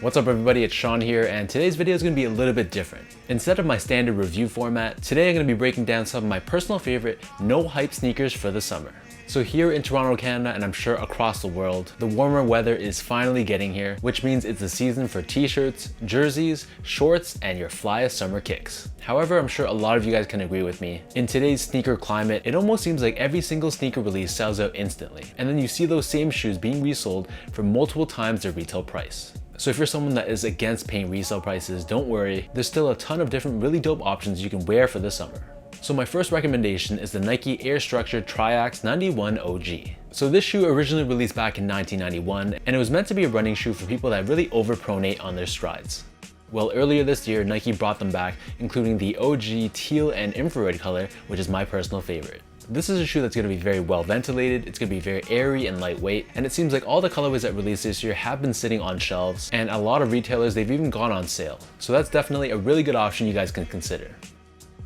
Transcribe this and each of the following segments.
What's up everybody, it's Sean here, and today's video is going to be a little bit different. Instead of my standard review format, today I'm going to be breaking down some of my personal favorite no hype sneakers for the summer. So here in Toronto, Canada, and I'm sure across the world, the warmer weather is finally getting here, which means it's the season for t-shirts, jerseys, shorts, and your flyest summer kicks. However, I'm sure a lot of you guys can agree with me. In today's sneaker climate, it almost seems like every single sneaker release sells out instantly, and then you see those same shoes being resold for multiple times their retail price. So if you're someone that is against paying resale prices, don't worry, there's still a ton of different really dope options you can wear for the summer. So my first recommendation is the Nike Air Structure Triax 91 OG. So this shoe originally released back in 1991, and it was meant to be a running shoe for people that really overpronate on their strides. Well, earlier this year, Nike brought them back, including the OG teal and infrared color, which is my personal favorite. This is a shoe that's going to be very well ventilated, it's going to be very airy and lightweight, and it seems like all the colorways that released this year have been sitting on shelves, and a lot of retailers, they've even gone on sale. So that's definitely a really good option you guys can consider.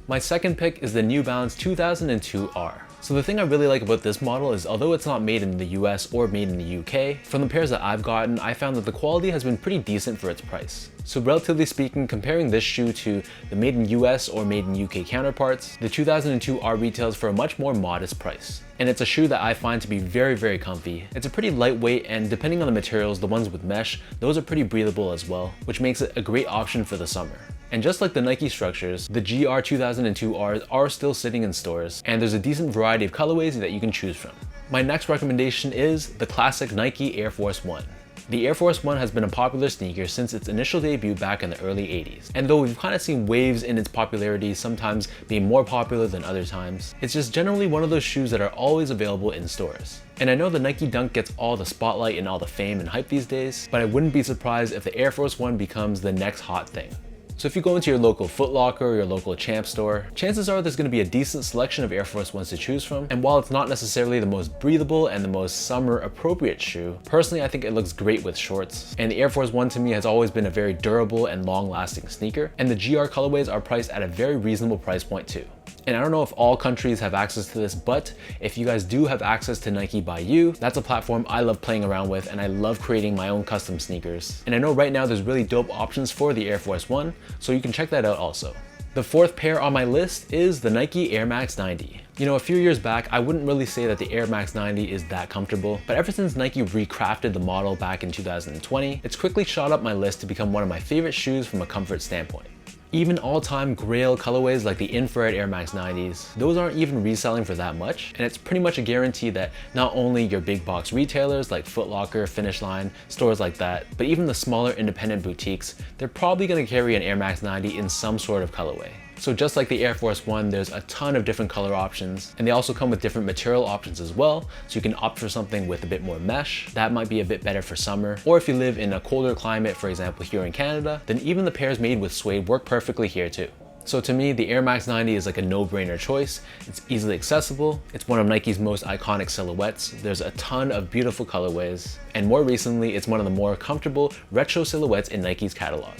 My second pick is the New Balance 2002 R. So the thing I really like about this model is although it's not made in the US or made in the UK, from the pairs that I've gotten, I found that the quality has been pretty decent for its price. So relatively speaking, comparing this shoe to the made in US or made in UK counterparts, the 2002 R retails for a much more modest price. And it's a shoe that I find to be very comfy. It's a pretty lightweight, and depending on the materials, the ones with mesh, those are pretty breathable as well, which makes it a great option for the summer. And just like the Nike Structures, the GR 2002Rs are still sitting in stores, and there's a decent variety of colorways that you can choose from. My next recommendation is the classic Nike Air Force 1. The Air Force 1 has been a popular sneaker since its initial debut back in the early 80s. And though we've kind of seen waves in its popularity, sometimes being more popular than other times, it's just generally one of those shoes that are always available in stores. And I know the Nike Dunk gets all the spotlight and all the fame and hype these days, but I wouldn't be surprised if the Air Force 1 becomes the next hot thing. So if you go into your local Foot Locker or your local Champs store, chances are there's going to be a decent selection of Air Force 1s to choose from. And while it's not necessarily the most breathable and the most summer appropriate shoe, personally I think it looks great with shorts. And the Air Force 1 to me has always been a very durable and long lasting sneaker. And the GR colorways are priced at a very reasonable price point too. And I don't know if all countries have access to this, but if you guys do have access to Nike by You, that's a platform I love playing around with, and I love creating my own custom sneakers. And I know right now there's really dope options for the Air Force 1, so you can check that out also. The fourth pair on my list is the Nike Air Max 90. You know, a few years back, I wouldn't really say that the Air Max 90 is that comfortable, but ever since Nike recrafted the model back in 2020, it's quickly shot up my list to become one of my favorite shoes from a comfort standpoint. Even all-time grail colorways like the infrared Air Max 90s, those aren't even reselling for that much, and it's pretty much a guarantee that not only your big box retailers like Foot Locker, Finish Line, stores like that, but even the smaller independent boutiques, they're probably going to carry an Air Max 90 in some sort of colorway. So just like the Air Force 1, there's a ton of different color options, and they also come with different material options as well. So you can opt for something with a bit more mesh. That might be a bit better for summer. Or if you live in a colder climate, for example, here in Canada, then even the pairs made with suede work perfectly here too. So to me, the Air Max 90 is like a no-brainer choice. It's easily accessible. It's one of Nike's most iconic silhouettes. There's a ton of beautiful colorways. And more recently, it's one of the more comfortable retro silhouettes in Nike's catalog.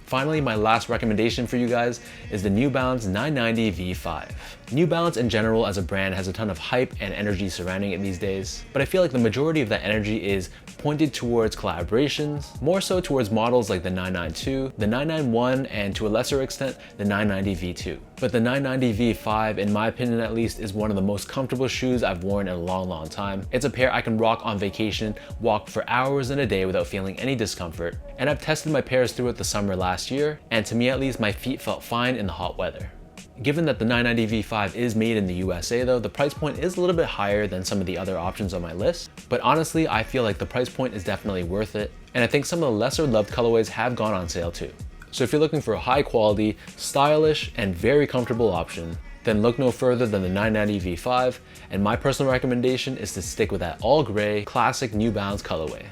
Finally, my last recommendation for you guys is the New Balance 990 V5. New Balance in general as a brand has a ton of hype and energy surrounding it these days, but I feel like the majority of that energy is pointed towards collaborations, more so towards models like the 992, the 991, and to a lesser extent, the 990 V2. But the 990 V5, in my opinion at least, is one of the most comfortable shoes I've worn in a long time. It's a pair I can rock on vacation, walk for hours in a day without feeling any discomfort. And I've tested my pairs throughout the summer last year, and to me at least, my feet felt fine in the hot weather. Given that the 990 V5 is made in the USA though, the price point is a little bit higher than some of the other options on my list. But honestly, I feel like the price point is definitely worth it. And I think some of the lesser loved colorways have gone on sale too. So if you're looking for a high quality, stylish, and very comfortable option, then look no further than the 990 V5. And my personal recommendation is to stick with that all gray, classic New Balance colorway.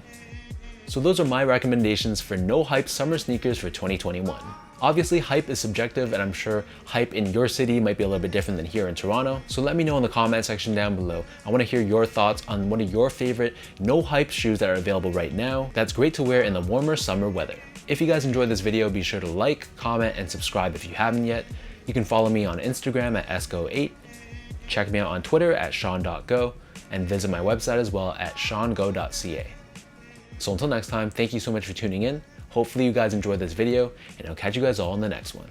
So those are my recommendations for no hype summer sneakers for 2021. Obviously, hype is subjective, and I'm sure hype in your city might be a little bit different than here in Toronto. So let me know in the comment section down below. I want to hear your thoughts on one of your favorite no hype shoes that are available right now that's great to wear in the warmer summer weather. If you guys enjoyed this video, be sure to like, comment, and subscribe if you haven't yet. You can follow me on Instagram at esco8, check me out on Twitter at sean.go, and visit my website as well at seango.ca. So until next time, thank you so much for tuning in. Hopefully you guys enjoyed this video, and I'll catch you guys all in the next one.